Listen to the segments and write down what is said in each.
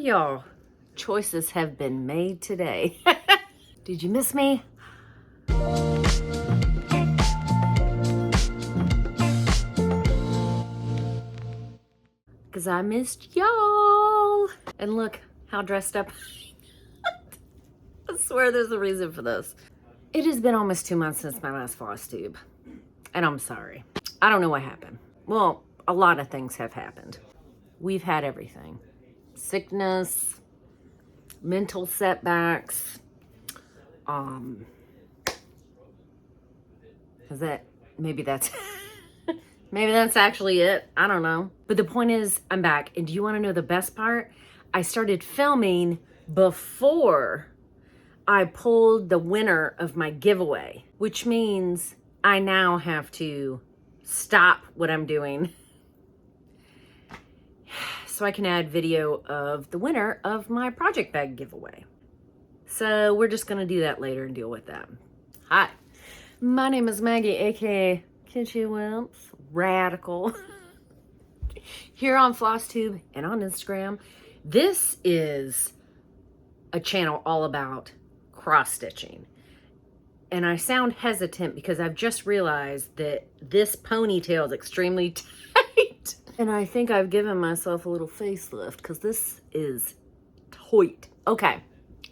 y'all. Choices have been made today. Did you miss me? Because I missed y'all. And look how dressed up. I swear there's a reason for this. It has been almost 2 months since my last Flosstube. And I'm sorry. I don't know what happened. Well, a lot of things have happened. We've had everything. Sickness, mental setbacks, maybe that's actually it. I don't know. But the point is, I'm back. And do you want to know the best part? I started filming before I pulled the winner of my giveaway, which means I now have to stop what I'm doing so I can add video of the winner of my project bag giveaway. So we're just gonna do that later and deal with that. Hi, my name is Maggie, aka Kitschy Wimps Radical, here on Flosstube and on Instagram. This is a channel all about cross stitching. And I sound hesitant because I've just realized that this ponytail is extremely tight. And I think I've given myself a little facelift because this is tight. Okay,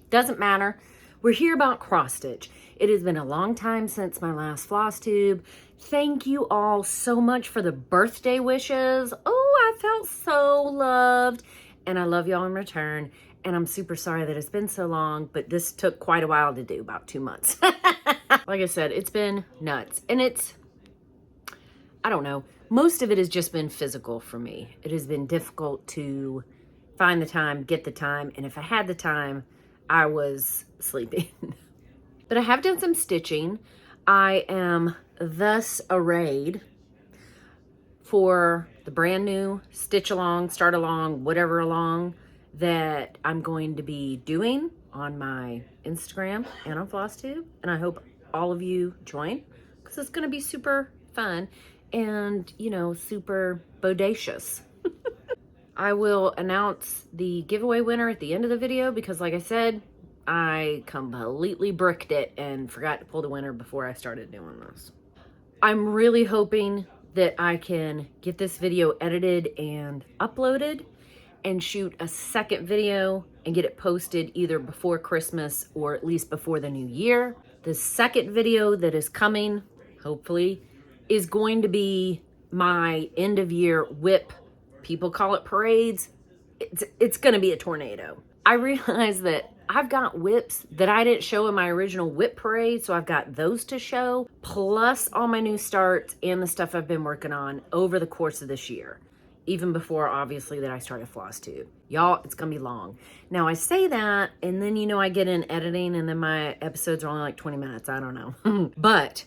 doesn't matter. We're here about cross stitch. It has been a long time since my last Flosstube. Thank you all so much for the birthday wishes. Oh, I felt so loved. And I love y'all in return. And I'm super sorry that it's been so long, but this took quite a while to do, about 2 months. Like I said, it's been nuts. And I don't know, most of it has just been physical for me. It has been difficult to find the time, get the time. And if I had the time, I was sleeping. But I have done some stitching. I am thus arrayed for the brand new stitch along, start along, whatever along that I'm going to be doing on my Instagram and on Flosstube. And I hope all of you join because it's going to be super fun and, you know, super bodacious. I will announce the giveaway winner at the end of the video because, like I said, I completely bricked it and forgot to pull the winner before I started doing this. I'm really hoping that I can get this video edited and uploaded and shoot a second video and get it posted either before Christmas or at least before the new year. The second video that is coming, hopefully, is going to be my end of year whip. People call it parades. It's gonna be a tornado. I realized that I've got whips that I didn't show in my original whip parade, so I've got those to show, plus all my new starts and the stuff I've been working on over the course of this year. Even before, obviously, that I started Flosstube. Y'all, it's gonna be long. Now, I say that, and then, you know, I get in editing, and then my episodes are only like 20 minutes. I don't know. But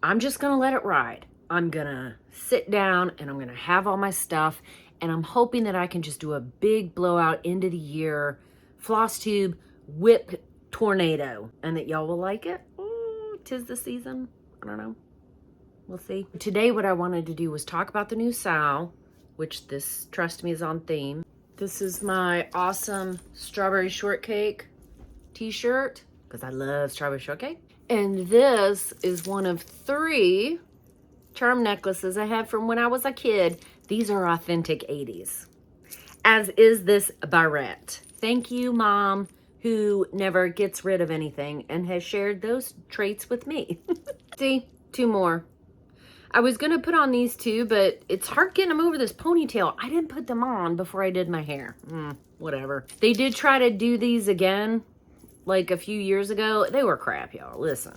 I'm just gonna let it ride. I'm gonna sit down, and I'm gonna have all my stuff, and I'm hoping that I can just do a big blowout end of the year Flosstube whip tornado, and that y'all will like it. Ooh, 'tis the season. I don't know. We'll see. Today, what I wanted to do was talk about the new sow, which this, trust me, is on theme. This is my awesome strawberry shortcake t-shirt, because I love strawberry shortcake. And this is one of 3 charm necklaces I had from when I was a kid. These are authentic 80s, as is this barrette. Thank you, Mom, who never gets rid of anything and has shared those traits with me. See, 2 more. I was going to put on these 2, but it's hard getting them over this ponytail. I didn't put them on before I did my hair. Whatever. They did try to do these again, like a few years ago. They were crap, y'all. Listen.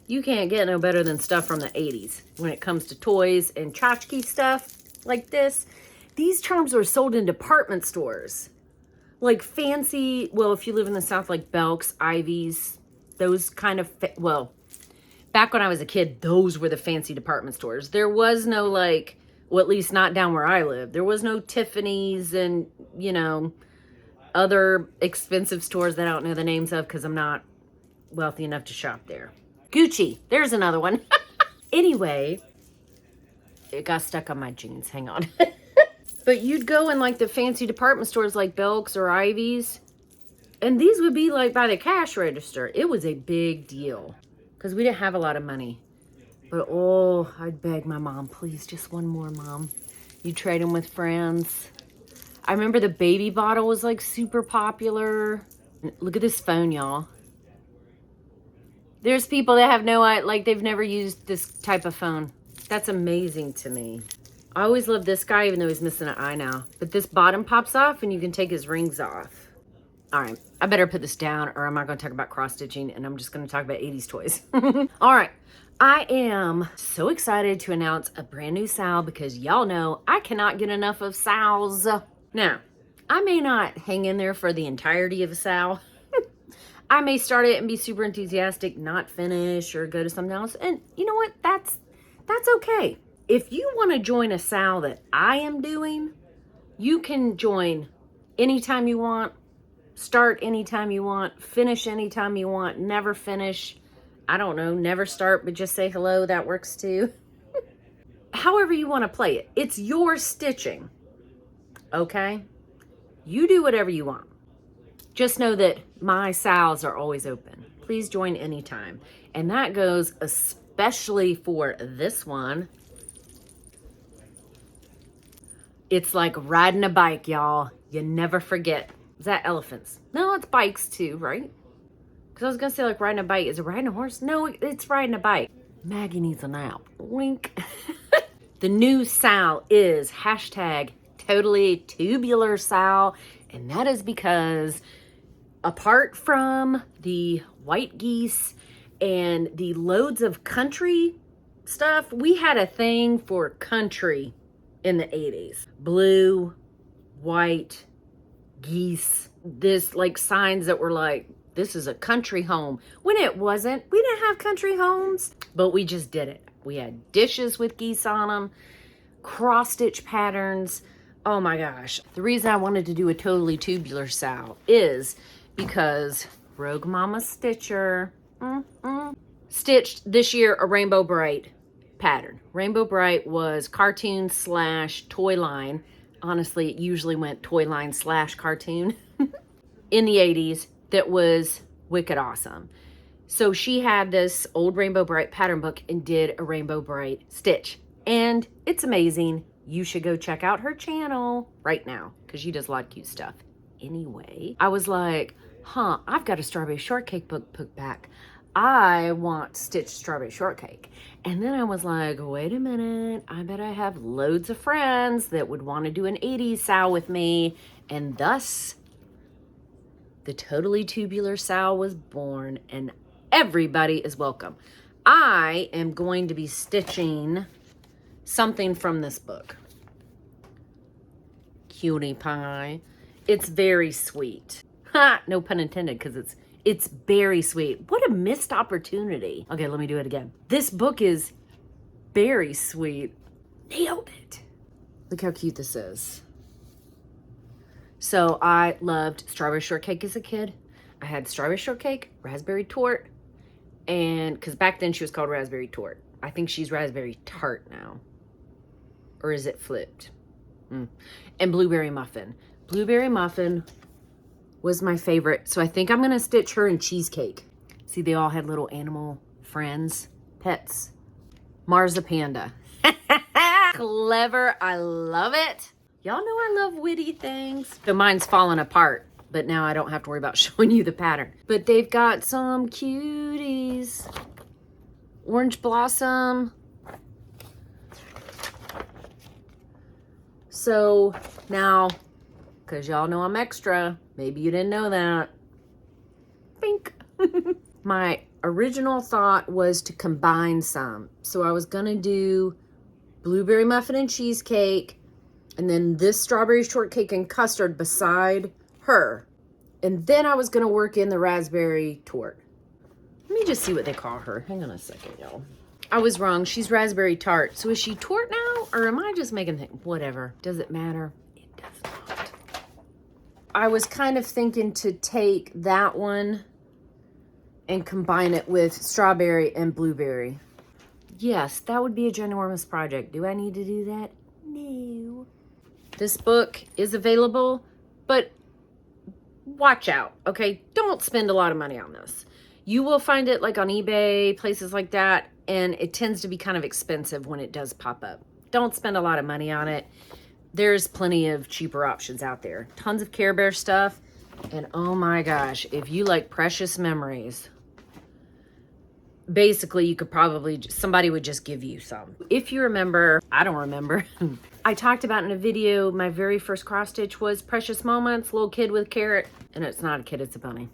You can't get no better than stuff from the 80s when it comes to toys and tchotchke stuff like this. These charms were sold in department stores. Like fancy, well, if you live in the South, like Belk's, Ivy's, those kind of, well, back when I was a kid, those were the fancy department stores. There was no, like, well, at least not down where I live. There was no Tiffany's and, you know, other expensive stores that I don't know the names of because I'm not wealthy enough to shop there. Gucci, there's another one. Anyway, it got stuck on my jeans. Hang on. But you'd go in like the fancy department stores like Belk's or Ivy's, and these would be like by the cash register. It was a big deal because we didn't have a lot of money. But oh, I'd beg my mom, please, just one more, Mom. You trade them with friends. I remember the baby bottle was like super popular. Look at this phone, y'all. There's people that have no idea, like they've never used this type of phone. That's amazing to me. I always love this guy, even though he's missing an eye now. But this bottom pops off and you can take his rings off. All right, I better put this down or I'm not going to talk about cross-stitching and I'm just going to talk about 80s toys. All right, I am so excited to announce a brand new SAL because y'all know I cannot get enough of SALs. Now, I may not hang in there for the entirety of a SAL. I may start it and be super enthusiastic, not finish, or go to something else. And you know what? That's okay. If you want to join a SAL that I am doing, you can join anytime you want, start anytime you want, finish anytime you want, never finish. I don't know, never start, but just say hello. That works too. However you want to play it. It's your stitching. Okay? You do whatever you want. Just know that my SALs are always open. Please join anytime. And that goes especially for this one. It's like riding a bike, y'all. You never forget. Is that elephants? No, it's bikes too, right? Because I was going to say like riding a bike. Is it riding a horse? No, it's riding a bike. Maggie needs a nap. Wink. The new SAL is hashtag totally tubular SAL. And that is because apart from the white geese and the loads of country stuff, we had a thing for country in the 80s. Blue, white, geese. This like signs that were like, this is a country home. When it wasn't. We didn't have country homes, but we just did it. We had dishes with geese on them, cross-stitch patterns. Oh my gosh. The reason I wanted to do a totally tubular SAL is because Rogue Mama Stitcher stitched this year a Rainbow Bright pattern. Rainbow Bright was cartoon / toy line. Honestly, it usually went toy line / cartoon in the 80s that was wicked awesome. So she had this old Rainbow Bright pattern book and did a Rainbow Bright stitch. And it's amazing. You should go check out her channel right now because she does a lot of cute stuff. Anyway, I was like, I've got a strawberry shortcake book put back. I want stitched strawberry shortcake. And then I was like, wait a minute. I bet I have loads of friends that would want to do an 80s SAL with me. And thus, the totally tubular SAL was born and everybody is welcome. I am going to be stitching something from this book. Cutie pie. It's very sweet. Ha! No pun intended, because it's very sweet. What a missed opportunity. Okay, let me do it again. This book is very sweet. Nailed it. Look how cute this is. So I loved strawberry shortcake as a kid. I had strawberry shortcake, raspberry tort, and because back then she was called raspberry tort. I think she's raspberry tart now. Or is it flipped? And blueberry muffin. Blueberry muffin was my favorite. So I think I'm going to stitch her in cheesecake. See, they all had little animal friends, pets. Mars the panda. Clever. I love it. Y'all know I love witty things. So mine's falling apart, but now I don't have to worry about showing you the pattern. But they've got some cuties. Orange blossom. So now, because y'all know I'm extra, maybe you didn't know that. Bink. My original thought was to combine some. So I was going to do blueberry muffin and cheesecake, and then this strawberry shortcake and custard beside her. And then I was going to work in the raspberry tort. Let me just see what they call her. Hang on a second, y'all. I was wrong. She's raspberry tart. So is she tort now? Or am I just making things? Whatever. Does it matter? It does not. I was kind of thinking to take that one and combine it with strawberry and blueberry. Yes, that would be a ginormous project. Do I need to do that? No. This book is available, but watch out, okay? Don't spend a lot of money on this. You will find it like on eBay, places like that, and it tends to be kind of expensive when it does pop up. Don't spend a lot of money on it. There's plenty of cheaper options out there. Tons of Care Bear stuff. And oh my gosh, if you like Precious Memories, basically you could probably, somebody would just give you some. If you remember, I don't remember. I talked about in a video, my very first cross stitch was Precious Moments, little kid with a carrot. And it's not a kid, it's a bunny.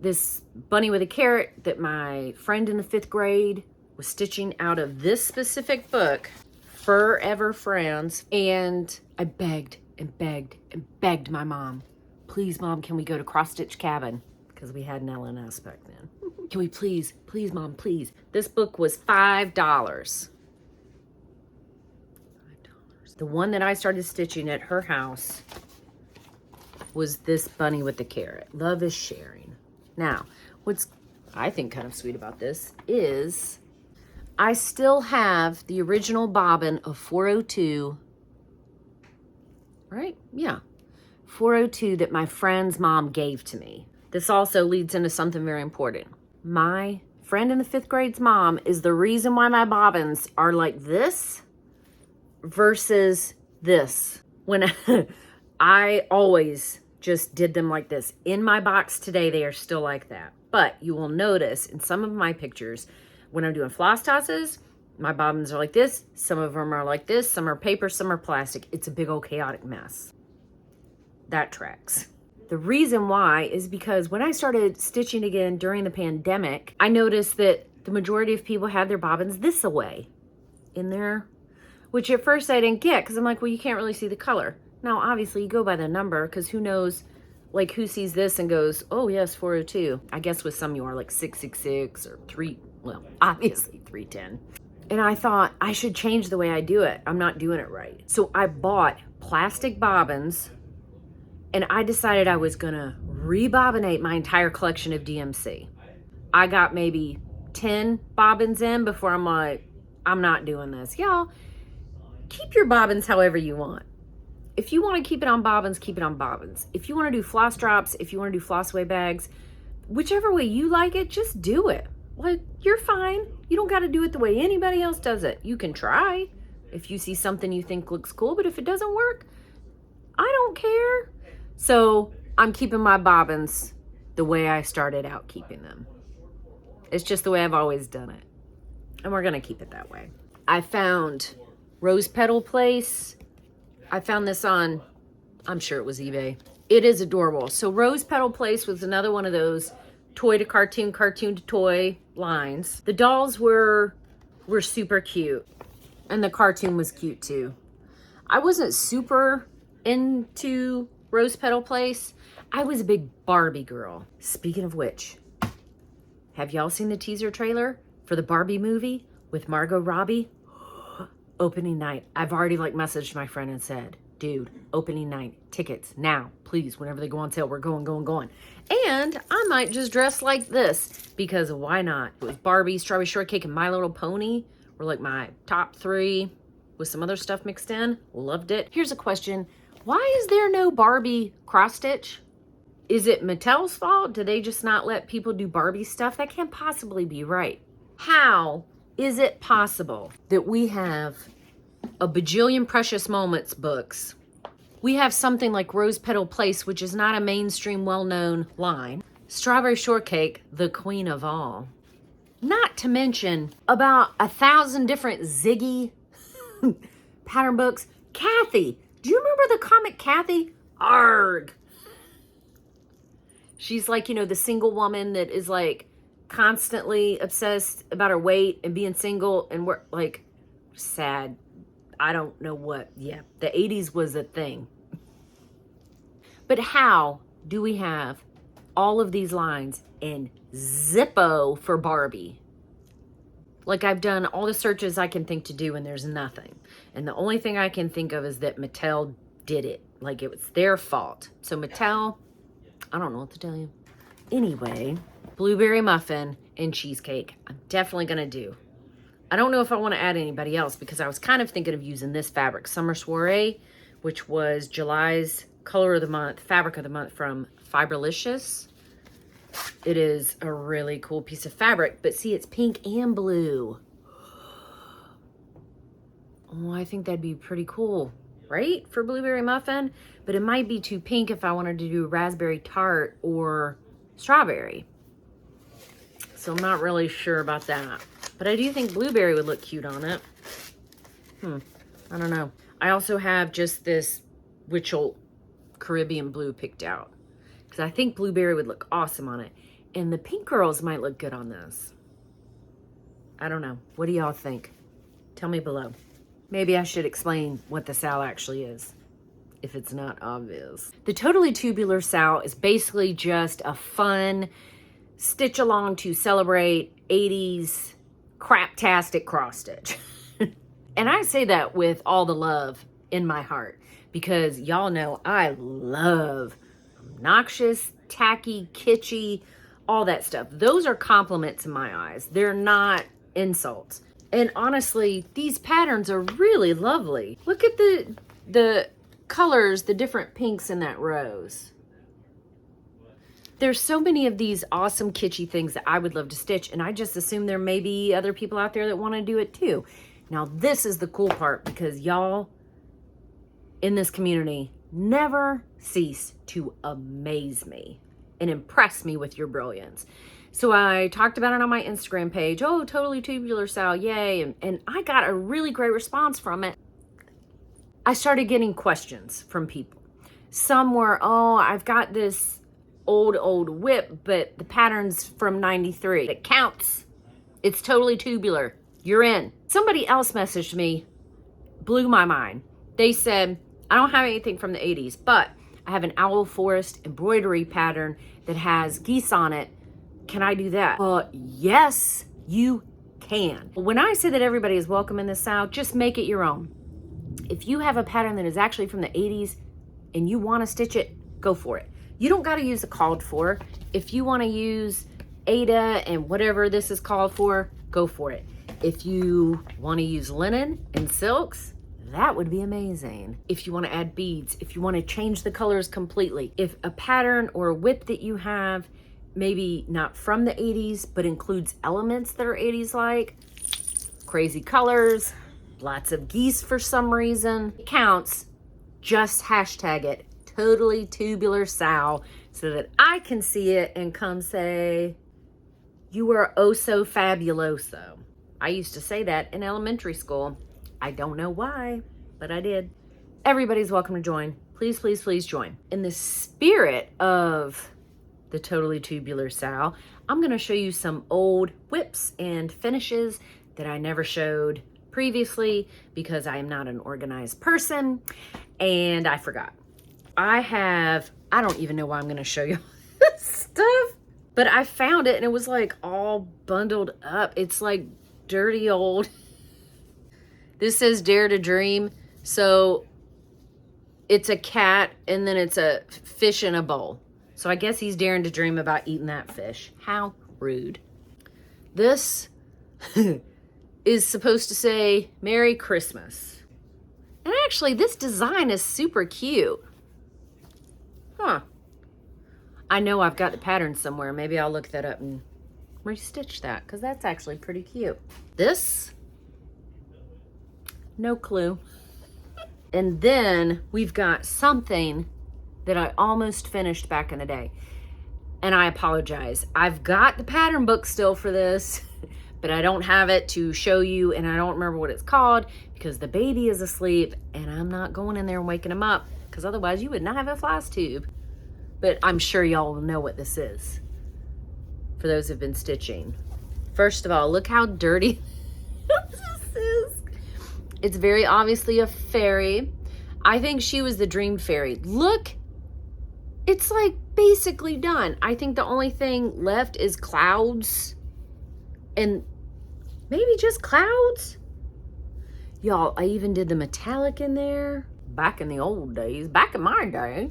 This bunny with a carrot that my friend in the 5th grade was stitching out of this specific book, Forever Friends. And I begged and begged and begged my mom, please, Mom, can we go to Cross Stitch Cabin? Because we had an LNS back then. Can we please, Mom, please. This book was $5. The one that I started stitching at her house was this bunny with the carrot. Love is sharing. Now, what's I think kind of sweet about this is I still have the original bobbin of 402, right? Yeah, 402 that my friend's mom gave to me. This also leads into something very important. My friend in the 5th grade's mom is the reason why my bobbins are like this versus this. When I always just did them like this. In my box today, they are still like that. But you will notice in some of my pictures, when I'm doing floss tosses, my bobbins are like this. Some of them are like this. Some are paper, some are plastic. It's a big old chaotic mess. That tracks. The reason why is because when I started stitching again during the pandemic, I noticed that the majority of people had their bobbins this away in there, which at first I didn't get because I'm like, well, you can't really see the color. Now, obviously, you go by the number because who knows, like, who sees this and goes, oh, yes, 402. I guess with some you are like 666 or 3, well, obviously 310. And I thought I should change the way I do it. I'm not doing it right. So I bought plastic bobbins and I decided I was going to rebobinate my entire collection of DMC. I got maybe 10 bobbins in before I'm like, I'm not doing this. Y'all, keep your bobbins however you want. If you want to keep it on bobbins, keep it on bobbins. If you want to do floss drops, if you want to do floss away bags, whichever way you like it, just do it. Like, you're fine. You don't got to do it the way anybody else does it. You can try if you see something you think looks cool, but if it doesn't work, I don't care. So I'm keeping my bobbins the way I started out keeping them. It's just the way I've always done it. And we're going to keep it that way. I found Rose Petal Place. I found this on, I'm sure it was eBay. It is adorable. So Rose Petal Place was another one of those toy to cartoon, cartoon to toy lines. The dolls were super cute. And the cartoon was cute too. I wasn't super into Rose Petal Place. I was a big Barbie girl. Speaking of which, have y'all seen the teaser trailer for the Barbie movie with Margot Robbie? Opening night. I've already messaged my friend and said, dude, opening night, tickets now, please. Whenever they go on sale, we're going. And I might just dress like this because why not? It was Barbie, Strawberry Shortcake, and My Little Pony were like my top 3 with some other stuff mixed in. Loved it. Here's a question. Why is there no Barbie cross stitch? Is it Mattel's fault? Do they just not let people do Barbie stuff? That can't possibly be right. How is it possible that we have a bajillion Precious Moments books? We have something like Rose Petal Place, which is not a mainstream well-known line. Strawberry Shortcake, the queen of all. Not to mention about 1,000 different Ziggy pattern books. Kathy, do you remember the comic Kathy? Arg. She's like, the single woman that is like constantly obsessed about her weight and being single and we're like sad. I don't know what. Yeah, the 80s was a thing. But how do we have all of these lines in Zippo for Barbie? Like, I've done all the searches I can think to do and there's nothing. And the only thing I can think of is that Mattel did it. Like, it was their fault. So Mattel, I don't know what to tell you. Anyway, blueberry muffin and cheesecake. I'm definitely going to do. I don't know if I want to add anybody else because I was kind of thinking of using this fabric, Summer Soiree, which was July's color of the month, fabric of the month from Fiberlicious. It is a really cool piece of fabric, but see, it's pink and blue. Oh, I think that'd be pretty cool, right? For blueberry muffin, but it might be too pink if I wanted to do raspberry tart or strawberry. So I'm not really sure about that, but I do think blueberry would look cute on it. I don't know. I also have just this Witchell Caribbean blue picked out because I think blueberry would look awesome on it. And the pink girls might look good on this. I don't know. What do y'all think? Tell me below. Maybe I should explain what the sow actually is, if it's not obvious. The Totally Tubular sow is basically just a fun stitch along to celebrate 80s craptastic cross stitch. And I say that with all the love in my heart because y'all know I love obnoxious, tacky, kitschy, all that stuff. Those are compliments in my eyes. They're not insults. And honestly, these patterns are really lovely. Look at the colors, the different pinks in that rose. There's so many of these awesome kitschy things that I would love to stitch, and I just assume there may be other people out there that want to do it too. Now, this is the cool part because y'all in this community never cease to amaze me and impress me with your brilliance. So I talked about it on my Instagram page. Oh, Totally Tubular sow, yay. And I got a really great response from it. I started getting questions from people. Some were, oh, I've got this old whip, but the pattern's from 93. It counts. It's totally tubular. You're in. Somebody else messaged me, blew my mind. They said, I don't have anything from the 80s, but I have an owl forest embroidery pattern that has geese on it. Can I do that? Yes, you can. When I say that everybody is welcome in the South, just make it your own. If you have a pattern that is actually from the 80s and you want to stitch it, go for it. You don't got to use the called for. If you want to use Ada and whatever this is called for, go for it. If you want to use linen and silks, that would be amazing. If you want to add beads, if you want to change the colors completely, if a pattern or a whip that you have, maybe not from the 80s, but includes elements that are 80s like, crazy colors, lots of geese for some reason, it counts. Just hashtag it, Totally Tubular sow, so that I can see it and come say, you are oh so fabuloso. I used to say that in elementary school. I don't know why, but I did. Everybody's welcome to join. Please, please, please join. In the spirit of the Totally Tubular sow, I'm going to show you some old whips and finishes that I never showed previously because I am not an organized person and I forgot. I don't even know why I'm going to show you this stuff, but I found it and it was like all bundled up. It's like dirty old. This says Dare to Dream. So it's a cat and then it's a fish in a bowl. So I guess he's daring to dream about eating that fish. How rude. This is supposed to say Merry Christmas. And actually this design is super cute. Huh. I know I've got the pattern somewhere. Maybe I'll look that up and restitch that because that's actually pretty cute. This, no clue. And then we've got something that I almost finished back in the day. And I apologize. I've got the pattern book still for this, but I don't have it to show you and I don't remember what it's called because the baby is asleep and I'm not going in there and waking him up because otherwise you would not have a Flosstube. But I'm sure y'all will know what this is for those who've been stitching. First of all, look how dirty this is. It's very obviously a fairy. I think she was the dream fairy. Look, it's like basically done. I think the only thing left is clouds and maybe just clouds. Y'all, I even did the metallic in there back in the old days, back in my day.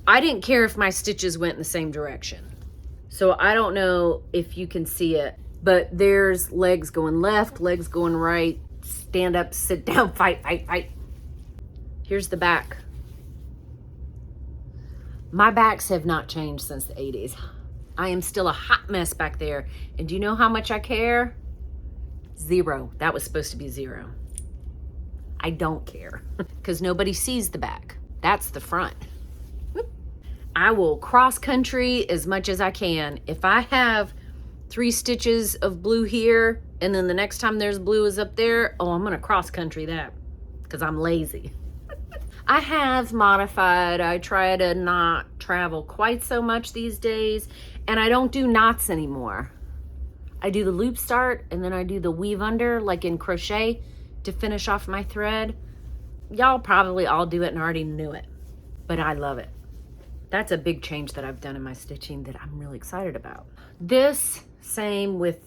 I didn't care if my stitches went in the same direction. So I don't know if you can see it, but there's legs going left, legs going right, stand up, sit down, fight, fight, fight. Here's the back. My backs have not changed since the 80s. I am still a hot mess back there. And do you know how much I care? 0. That was supposed to be 0. I don't care because nobody sees the back. That's the front. I will cross country as much as I can. If I have 3 stitches of blue here and then the next time there's blue is up there, oh, I'm gonna cross country that because I'm lazy. I have modified. I try to not travel quite so much these days, and I don't do knots anymore. I do the loop start and then I do the weave under like in crochet to finish off my thread. Y'all probably all do it and already knew it, but I love it. That's a big change that I've done in my stitching that I'm really excited about. This, same with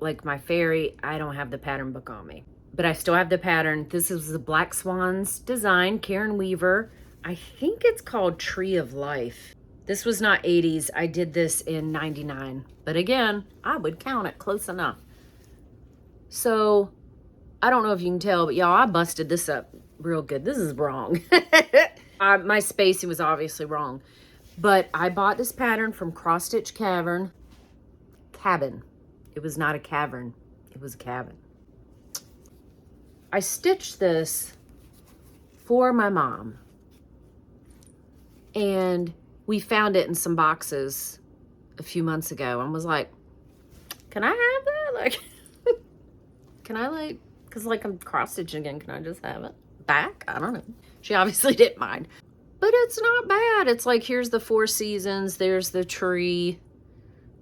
like my fairy, I don't have the pattern book on me, but I still have the pattern. This is the Black Swans design, Karen Weaver. I think it's called Tree of Life. This was not 80s. I did this in 99, but again, I would count it close enough. So I don't know if you can tell, but y'all, I busted this up real good. This is wrong. My spacing was obviously wrong. But I bought this pattern from Cross Stitch Cabin. It was not a cavern. It was a cabin. I stitched this for my mom. And we found it in some boxes a few months ago and was like, can I have that? Like, can I like, because like I'm cross stitching again, can I just have it back? I don't know. She obviously didn't mind. But it's not bad. It's like, here's the 4 seasons. There's the tree,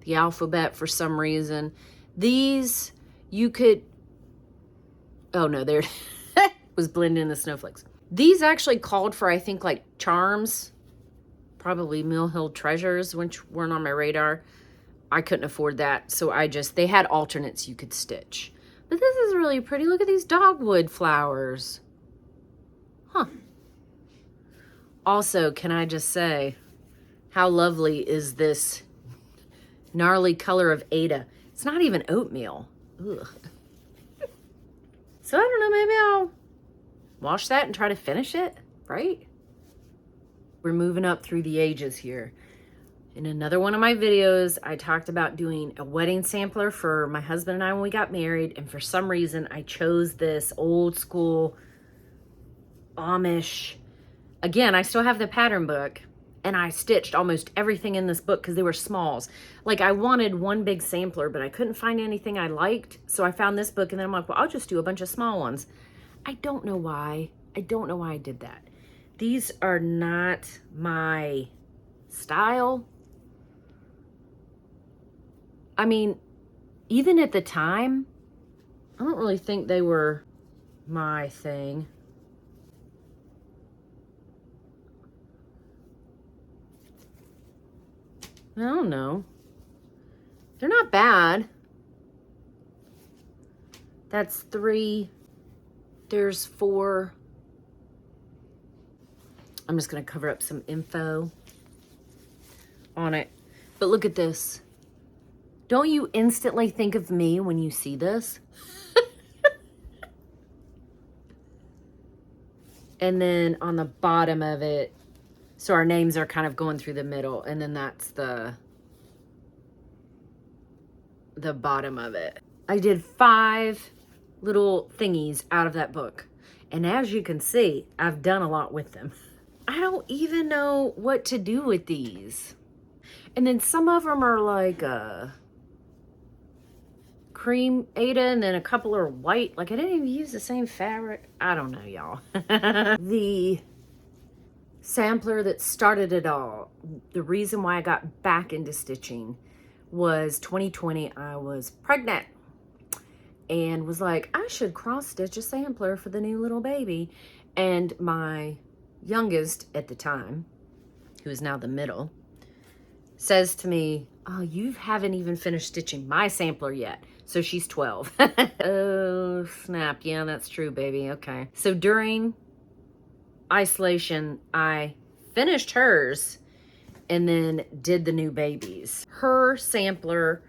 the alphabet for some reason. These, you could, oh no, there it was blending in the snowflakes. These actually called for, I think, like charms, probably Mill Hill Treasures, which weren't on my radar. I couldn't afford that. So they had alternates you could stitch. But this is really pretty. Look at these dogwood flowers. Huh. Also, can I just say, how lovely is this gnarly color of Ada? It's not even oatmeal. Ugh. So I don't know, maybe I'll wash that and try to finish it, right? We're moving up through the ages here. In another one of my videos, I talked about doing a wedding sampler for my husband and I when we got married, and for some reason, I chose this old school Amish. Again, I still have the pattern book, and I stitched almost everything in this book because they were smalls. Like, I wanted one big sampler, but I couldn't find anything I liked, so I found this book, and then I'm like, well, I'll just do a bunch of small ones. I don't know why. I don't know why I did that. These are not my style. I mean, even at the time, I don't really think they were my thing. I don't know. They're not bad. That's 3. There's 4. I'm just going to cover up some info on it. But look at this. Don't you instantly think of me when you see this? And then on the bottom of it, so our names are kind of going through the middle, and then that's the bottom of it. I did 5 little thingies out of that book. And as you can see, I've done a lot with them. I don't even know what to do with these. And then some of them are like cream Ada, and then a couple are white. Like, I didn't even use the same fabric. I don't know, y'all. The sampler that started it all, the reason why I got back into stitching was 2020. I was pregnant and was like, I should cross stitch a sampler for the new little baby. And my youngest at the time, who is now the middle, says to me, oh, you haven't even finished stitching my sampler yet. So she's 12. Oh, snap. Yeah, that's true, baby. Okay. So during isolation, I finished hers and then did the new babies. Her sampler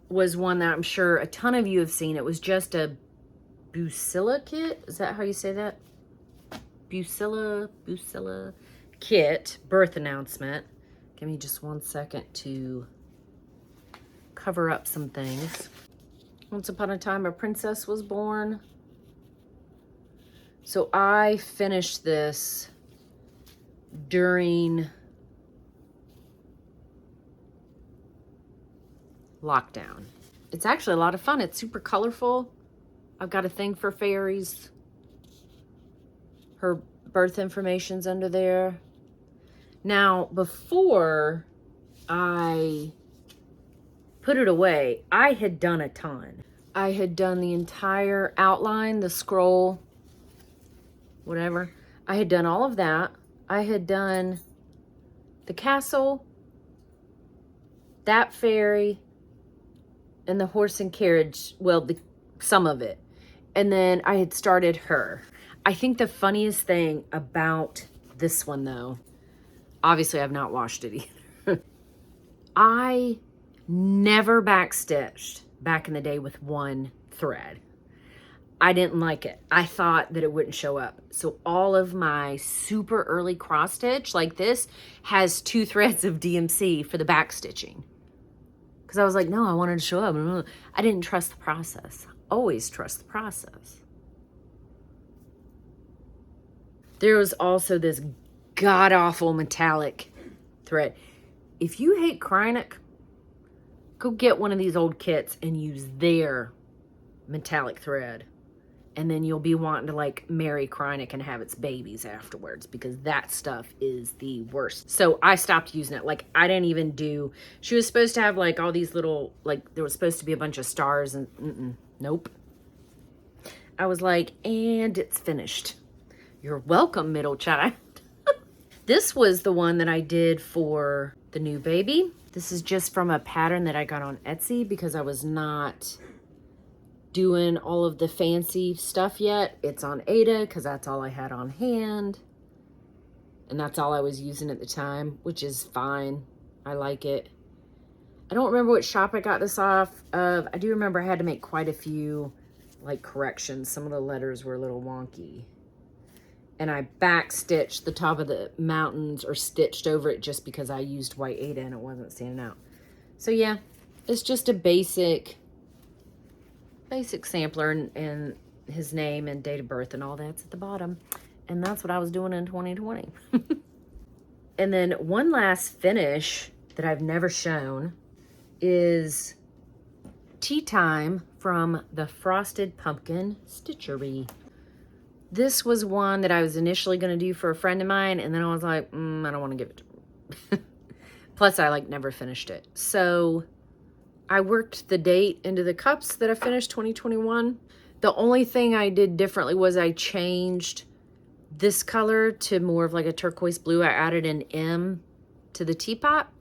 was one that I'm sure a ton of you have seen. It was just a Bucilla kit. Is that how you say that? Bucilla kit birth announcement. Give me just 1 second to cover up some things. Once upon a time, a princess was born. So I finished this during lockdown. It's actually a lot of fun. It's super colorful. I've got a thing for fairies. Her birth information's under there. Now, before I put it away, I had done a ton. I had done the entire outline, the scroll, whatever. I had done all of that. I had done the castle, that fairy, and the horse and carriage. Well, some of it. And then I had started her. I think the funniest thing about this one, though, obviously I've not washed it either. I never backstitched back in the day with one thread. I didn't like it. I thought that it wouldn't show up. So all of my super early cross stitch like this has 2 threads of DMC for the back stitching. Because I was like, no, I wanted to show up. I didn't trust the process. Always trust the process. There was also this god-awful metallic thread. If you hate Kreinik, go get one of these old kits and use their metallic thread. And then you'll be wanting to like marry Kreinik and have its babies afterwards, because that stuff is the worst. So I stopped using it. Like I didn't even do, she was supposed to have like all these little, like there was supposed to be a bunch of stars and nope. I was like, and it's finished. You're welcome, middle child. This was the one that I did for the new baby. This is just from a pattern that I got on Etsy because I was not doing all of the fancy stuff yet. It's on Ada because that's all I had on hand. And that's all I was using at the time, which is fine. I like it. I don't remember what shop I got this off of. I do remember I had to make quite a few like corrections. Some of the letters were a little wonky. And I back stitched the top of the mountains or stitched over it just because I used white Ada and it wasn't standing out. So yeah, it's just a basic sampler and his name and date of birth and all that's at the bottom. And that's what I was doing in 2020. And then one last finish that I've never shown is Tea Time from the Frosted Pumpkin Stitchery. This was one that I was initially going to do for a friend of mine, and then I was like, I don't want to give it to him. Plus, I like never finished it. So I worked the date into the cups that I finished 2021. The only thing I did differently was I changed this color to more of like a turquoise blue. I added an M to the teapot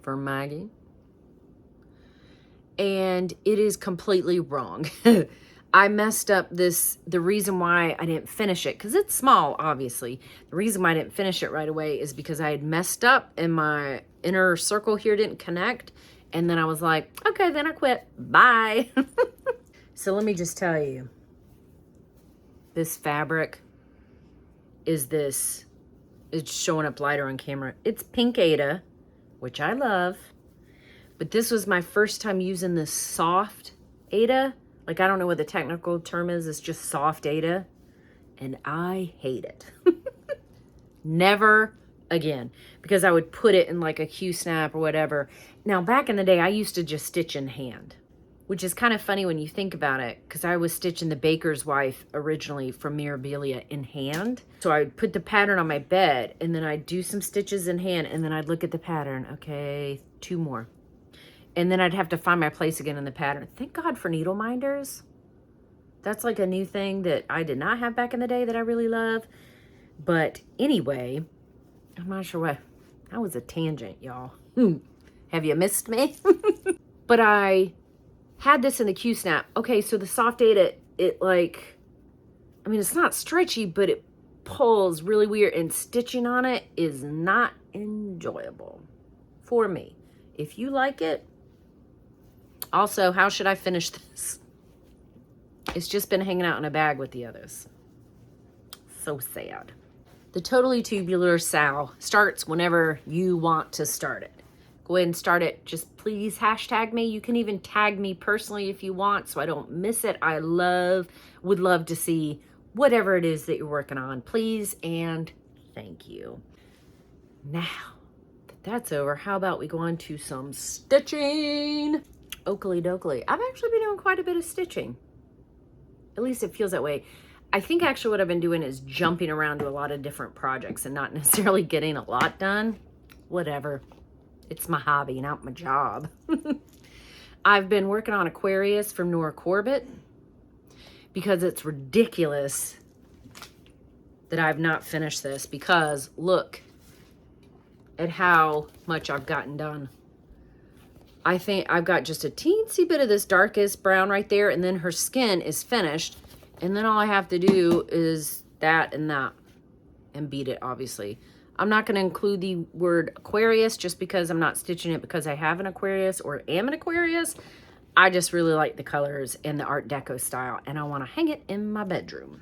for Maggie. And it is completely wrong. I messed up this, the reason why I didn't finish it, because it's small, obviously. The reason why I didn't finish it right away is because I had messed up and my inner circle here didn't connect. And then I was like, okay, then I quit. Bye. So let me just tell you, this fabric is this, it's showing up lighter on camera. It's pink Ada, which I love. But this was my first time using this soft Ada. Like, I don't know what the technical term is. It's just soft Ada. And I hate it. Never again. Because I would put it in like a Q-snap or whatever. Now, back in the day, I used to just stitch in hand. Which is kind of funny when you think about it. Because I was stitching the baker's wife originally from Mirabilia in hand. So I would put the pattern on my bed. And then I'd do some stitches in hand. And then I'd look at the pattern. Okay, 2 more. And then I'd have to find my place again in the pattern. Thank God for needle minders. That's like a new thing that I did not have back in the day that I really love. But anyway, I'm not sure what. That was a tangent, y'all. Have you missed me? But I had this in the Q-snap. Okay, so the soft Ada, it like, I mean, it's not stretchy, but it pulls really weird. And stitching on it is not enjoyable for me. If you like it, also, how should I finish this? It's just been hanging out in a bag with the others. So sad. The Totally Tubular Sow starts whenever you want to start it. Go ahead and start it. Just please hashtag me. You can even tag me personally if you want so I don't miss it. I would love to see whatever it is that you're working on. Please and thank you. Now that that's over, how about we go on to some stitching? Oakley dokley. I've actually been doing quite a bit of stitching. At least it feels that way. I think actually what I've been doing is jumping around to a lot of different projects and not necessarily getting a lot done. Whatever. It's my hobby, not my job. I've been working on Aquarius from Nora Corbett because it's ridiculous that I've not finished this, because look at how much I've gotten done. I think I've got just a teensy bit of this darkest brown right there, and then her skin is finished. And then all I have to do is that and bead it, obviously. I'm not going to include the word Aquarius just because I'm not stitching it because I have an Aquarius or am an Aquarius. I just really like the colors and the Art Deco style, and I want to hang it in my bedroom.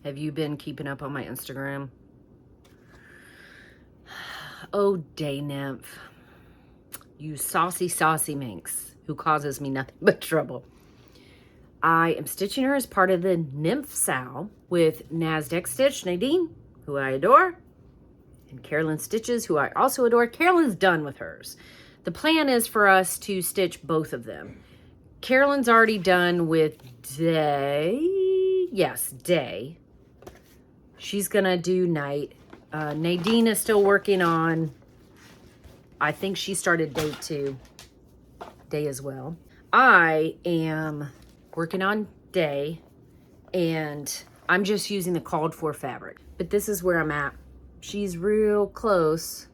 Have you been keeping up on my Instagram? Oh, day nymph. You saucy minx who causes me nothing but trouble. I am stitching her as part of the Nymph Sow with NASDAQ Stitch Nadine, who I adore, and Carolyn Stitches, who I also adore. Carolyn's done with hers. The plan is for us to stitch both of them. Carolyn's already done with Day. Yes, Day. She's going to do Night. Nadine is still working on, I think she started Day 2. Day as well. I am working on Day, and I'm just using the called for fabric. But this is where I'm at. She's real close.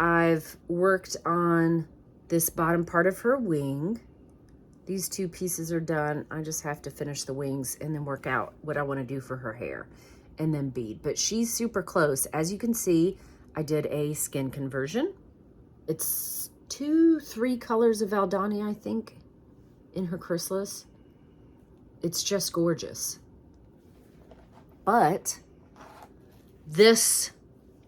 I've worked on this bottom part of her wing. These two pieces are done. I just have to finish the wings and then work out what I want to do for her hair and then bead. But she's super close. As you can see, I did a skin conversion. It's 2-3 colors of Valdani, I think, in her chrysalis. It's just gorgeous. But this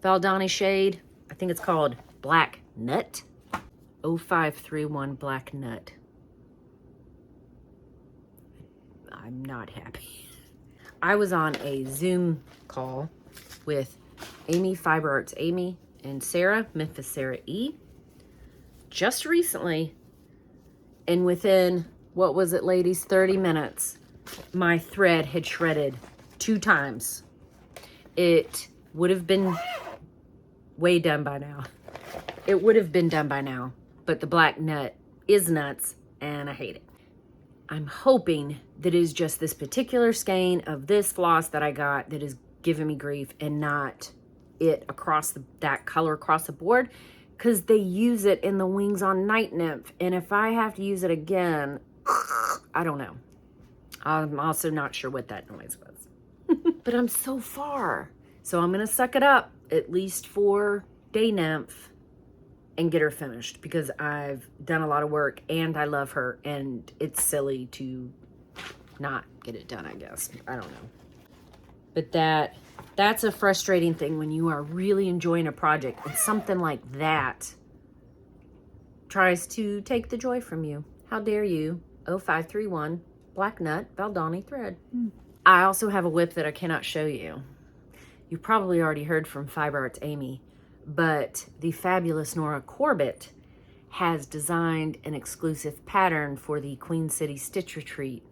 Valdani shade, I think it's called Black Nut. 0531 Black Nut. I'm not happy. I was on a Zoom call with Amy, Fiber Arts Amy, and Sarah, Memphis Sarah E, just recently. And within, what was it, ladies, 30 minutes, my thread had shredded 2 times. It would have been way done by now. It would have been done by now, but the black nut is nuts and I hate it. I'm hoping that it is just this particular skein of this floss that I got that is giving me grief and not it across that color across the board, because they use it in the wings on Night Nymph, and if I have to use it again, I don't know. I'm also not sure what that noise was. But I'm so far. So I'm going to suck it up, at least for Day Nymph, and get her finished, because I've done a lot of work and I love her, and it's silly to not get it done, I guess. I don't know. But that's a frustrating thing when you are really enjoying a project and something like that tries to take the joy from you. How dare you? 0531 Black Nut Valdani thread. I also have a whip that I cannot show you. You've probably already heard from Fiber Arts Amy, but the fabulous Nora Corbett has designed an exclusive pattern for the Queen City Stitch Retreat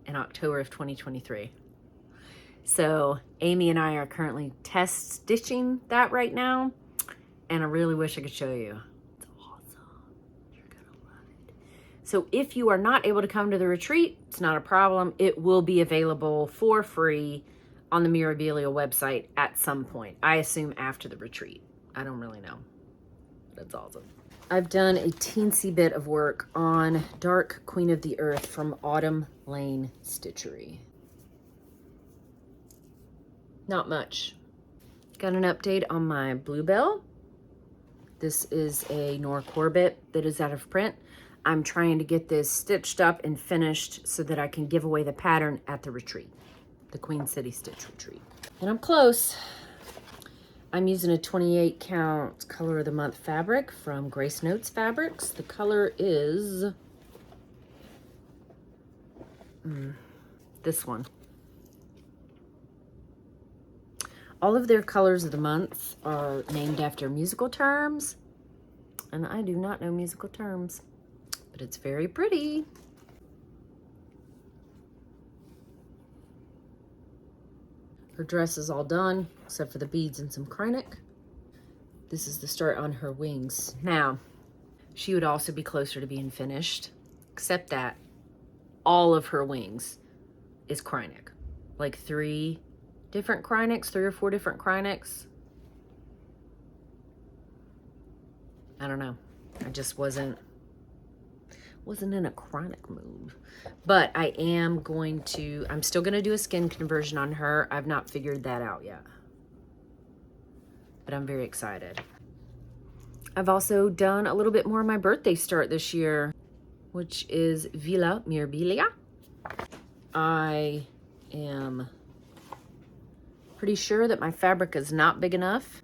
in October of 2023. So Amy and I are currently test stitching that right now, and I really wish I could show you. It's awesome. You're gonna love it. So if you are not able to come to the retreat, it's not a problem. It will be available for free on the Mirabilia website at some point. I assume after the retreat. I don't really know. That's awesome. I've done a teensy bit of work on Dark Queen of the Earth from Autumn Lane Stitchery. Not much. Got an update on my Bluebell. This is a Nora Corbett that is out of print. I'm trying to get this stitched up and finished so that I can give away the pattern at the retreat, the Queen City Stitch Retreat. And I'm close. I'm using a 28 count color of the month fabric from Grace Notes Fabrics. The color is this one. All of their colors of the month are named after musical terms, and I do not know musical terms, but it's very pretty. Her dress is all done, except for the beads and some Kreinik. This is the start on her wings. Now, she would also be closer to being finished, except that all of her wings is Kreinik. Like 3 different Kreiniks, 3 or 4 different Kreiniks. I don't know. I just wasn't in a Kreinik mood. But I am going to, I'm still going to do a skin conversion on her. I've not figured that out yet. But I'm very excited. I've also done a little bit more of my birthday start this year, which is Villa Mirabilia. I am pretty sure that my fabric is not big enough.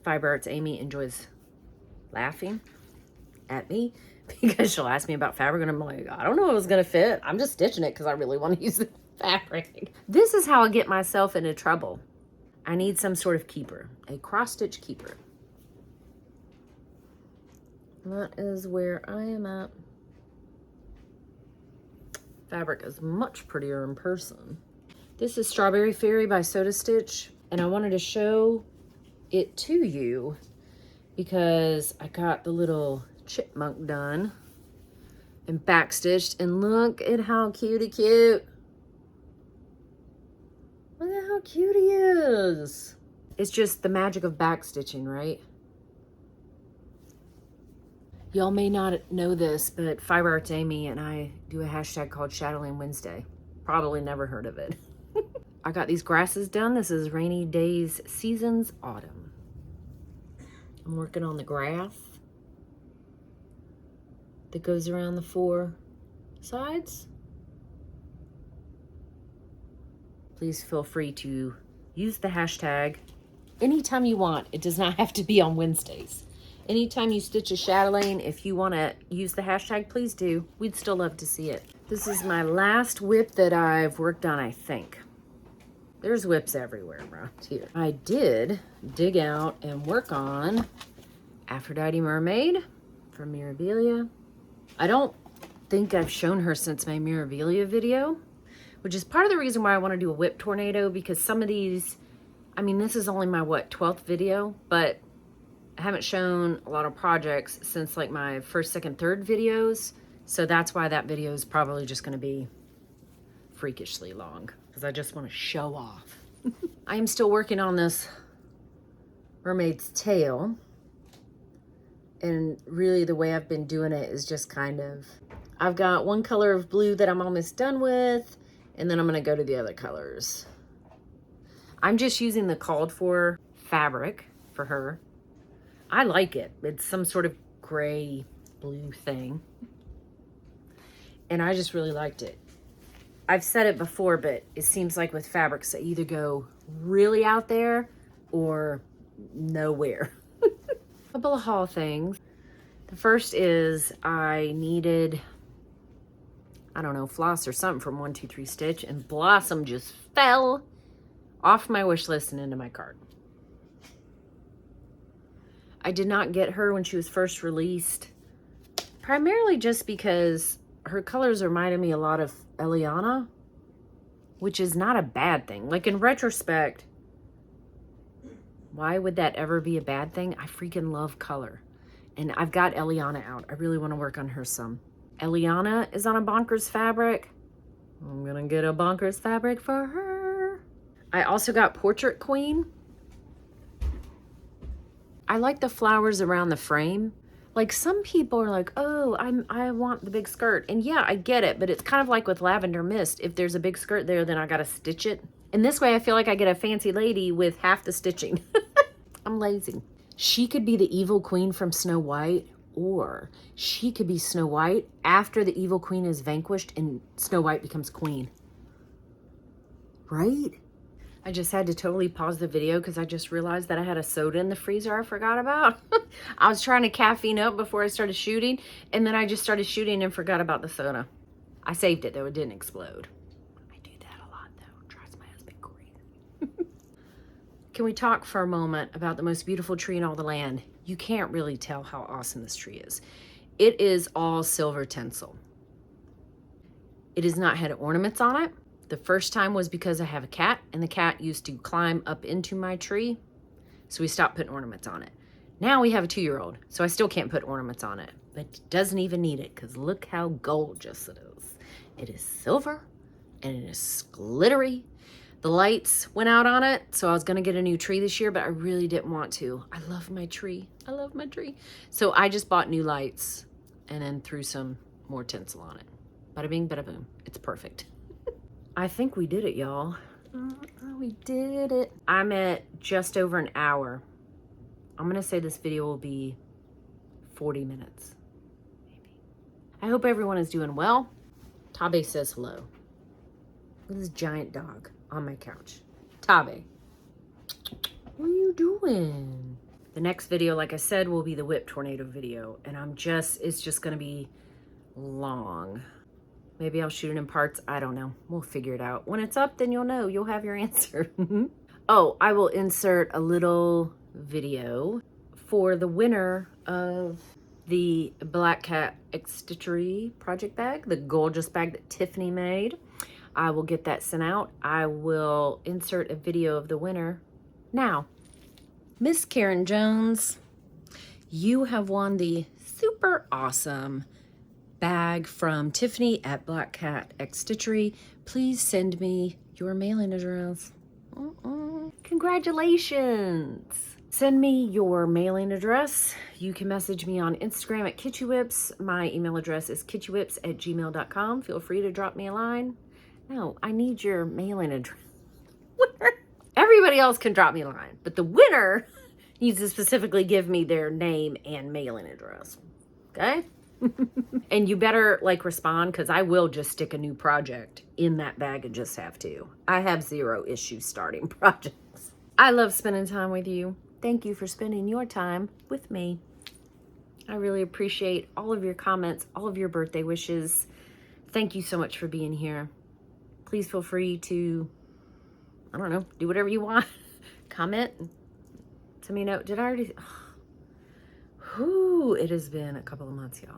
Fiber Arts Amy enjoys laughing at me because she'll ask me about fabric and I'm like, I don't know if it was gonna fit. I'm just stitching it because I really want to use the fabric. This is how I get myself into trouble. I need some sort of keeper, a cross-stitch keeper. That is where I am at. Fabric is much prettier in person. This is Strawberry Fairy by Soda Stitch, and I wanted to show it to you because I got the little chipmunk done and backstitched, and look at how cute. Look at how cute he is. It's just the magic of backstitching, right? Y'all may not know this, but Fiber Arts Amy and I do a hashtag called Shadowland Wednesday. Probably never heard of it. I got these grasses done. This is Rainy Days Seasons Autumn. I'm working on the grass that goes around the 4 sides. Please feel free to use the hashtag anytime you want. It does not have to be on Wednesdays. Anytime you stitch a chatelaine, if you want to use the hashtag, please do. We'd still love to see it. This is my last whip that I've worked on, I think. There's whips everywhere around here. I did dig out and work on Aphrodite Mermaid from Mirabilia. I don't think I've shown her since my Mirabilia video, which is part of the reason why I want to do a whip tornado, because some of these, I mean, this is only my, 12th video, but I haven't shown a lot of projects since like my first, second, third videos. So that's why that video is probably just going to be freakishly long, because I just want to show off. I am still working on this mermaid's tail. And really the way I've been doing it is just kind of, I've got one color of blue that I'm almost done with, and then I'm going to go to the other colors. I'm just using the called for fabric for her. I like it. It's some sort of gray blue thing. And I just really liked it. I've said it before, but it seems like with fabrics, they either go really out there or nowhere. A couple of haul things. The first is I needed, I don't know, floss or something from 123 Stitch, and Blossom just fell off my wish list and into my cart. I did not get her when she was first released, primarily just because her colors reminded me a lot of Eliana, which is not a bad thing. Like, in retrospect, why would that ever be a bad thing? I freaking love color. And I've got Eliana out. I really want to work on her some. Eliana is on a Bonkers fabric. I'm going to get a Bonkers fabric for her. I also got Portrait Queen. I like the flowers around the frame. Like, some people are like, oh, I want the big skirt. And yeah, I get it, but it's kind of like with Lavender Mist. If there's a big skirt there, then I gotta stitch it. And this way I feel like I get a fancy lady with half the stitching. I'm lazy. She could be the evil queen from Snow White, Or she could be Snow White after the evil queen is vanquished and Snow White becomes queen. Right? I just had to totally pause the video because I just realized that I had a soda in the freezer I forgot about. I was trying to caffeine up before I started shooting, and then I just started shooting and forgot about the soda. I saved it though, it didn't explode. I do that a lot though, it drives my husband crazy. Can we talk for a moment about the most beautiful tree in all the land? You can't really tell how awesome this tree is. It is all silver tinsel. It has not had ornaments on it. The first time was because I have a cat, and the cat used to climb up into my tree, so we stopped putting ornaments on it. Now we have a 2-year-old, so I still can't put ornaments on it, but it doesn't even need it because look how gorgeous it is. It is silver, and it is glittery. The lights went out on it, so I was gonna get a new tree this year, but I really didn't want to. I love my tree. I love my tree. So I just bought new lights and then threw some more tinsel on it. Bada bing, bada boom. It's perfect. I think we did it, y'all. We did it. I'm at just over an hour. I'm gonna say this video will be 40 minutes, maybe. I hope everyone is doing well. Tabe says hello. Look at this giant dog on my couch. Tabe, what are you doing? The next video, like I said, will be the whip tornado video, and it's just gonna be long. Maybe I'll shoot it in parts. I don't know. We'll figure it out. When it's up, then you'll know. You'll have your answer. Oh, I will insert a little video for the winner of the Black Cat Extitchery project bag, the gorgeous bag that Tiffany made. I will get that sent out. I will insert a video of the winner now. Miss Karen Jones, you have won the super awesome bag from Tiffany at Black Cat Extitchery. Please send me your mailing address. Congratulations. Send me your mailing address. You can message me on Instagram at KitchyWhips. My email address is kitchywhips@gmail.com. Feel free to drop me a line. No, I need your mailing address. Everybody else can drop me a line, but the winner needs to specifically give me their name and mailing address. Okay? And you better respond, because I will just stick a new project in that bag and just have to. I have zero issues starting projects. I love spending time with you. Thank you for spending your time with me. I really appreciate all of your comments, all of your birthday wishes. Thank you so much for being here. Please feel free to, I don't know, do whatever you want. Comment, send me a note. Did I already? Whew, it has been a couple of months, y'all.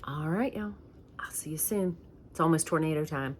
All right, y'all. I'll see you soon. It's almost tornado time.